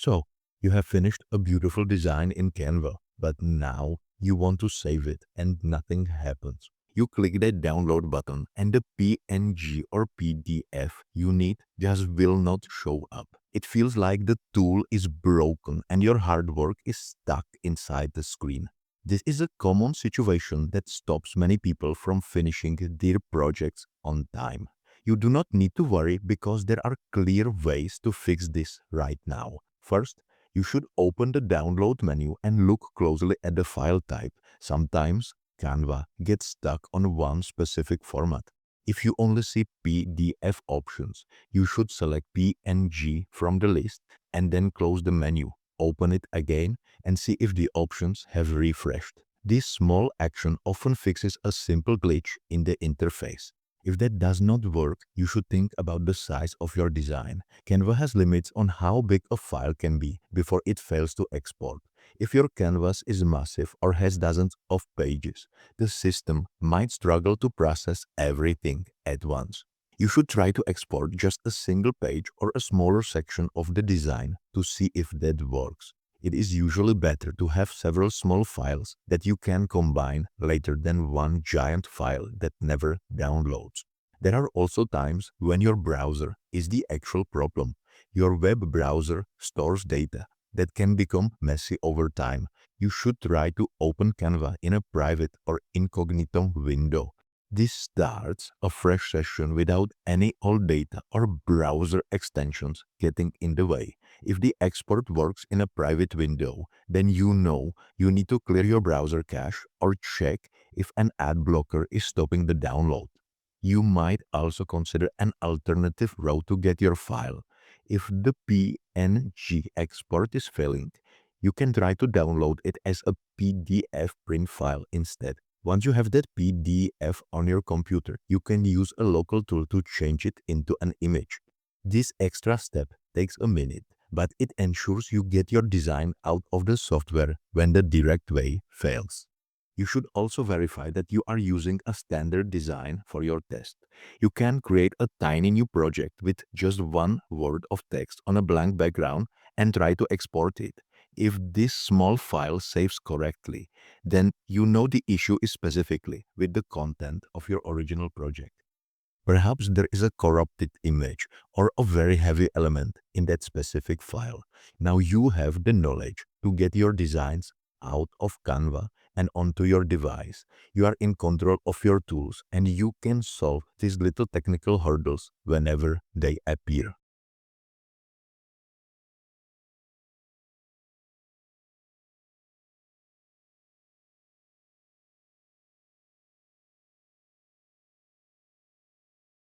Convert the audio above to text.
So, you have finished a beautiful design in Canva, but now you want to save it and nothing happens. You click that download button and the PNG or PDF you need just will not show up. It feels like the tool is broken and your hard work is stuck inside the screen. This is a common situation that stops many people from finishing their projects on time. You do not need to worry because there are clear ways to fix this right now. First, you should open the download menu and look closely at the file type. Sometimes Canva gets stuck on one specific format. If you only see PDF options, you should select PNG from the list and then close the menu. Open it again and see if the options have refreshed. This small action often fixes a simple glitch in the interface. If that does not work, you should think about the size of your design. Canva has limits on how big a file can be before it fails to export. If your canvas is massive or has dozens of pages, the system might struggle to process everything at once. You should try to export just a single page or a smaller section of the design to see if that works. It is usually better to have several small files that you can combine later than one giant file that never downloads. There are also times when your browser is the actual problem. Your web browser stores data that can become messy over time. You should try to open Canva in a private or incognito window. This starts a fresh session without any old data or browser extensions getting in the way. If the export works in a private window, then you know you need to clear your browser cache or check if an ad blocker is stopping the download. You might also consider an alternative route to get your file. If the PNG export is failing, you can try to download it as a PDF print file instead. Once you have that PDF on your computer, you can use a local tool to change it into an image. This extra step takes a minute, but it ensures you get your design out of the software when the direct way fails. You should also verify that you are using a standard design for your test. You can create a tiny new project with just one word of text on a blank background and try to export it. If this small file saves correctly, then you know the issue is specifically with the content of your original project. Perhaps there is a corrupted image or a very heavy element in that specific file. Now you have the knowledge to get your designs out of Canva and onto your device. You are in control of your tools and you can solve these little technical hurdles whenever they appear.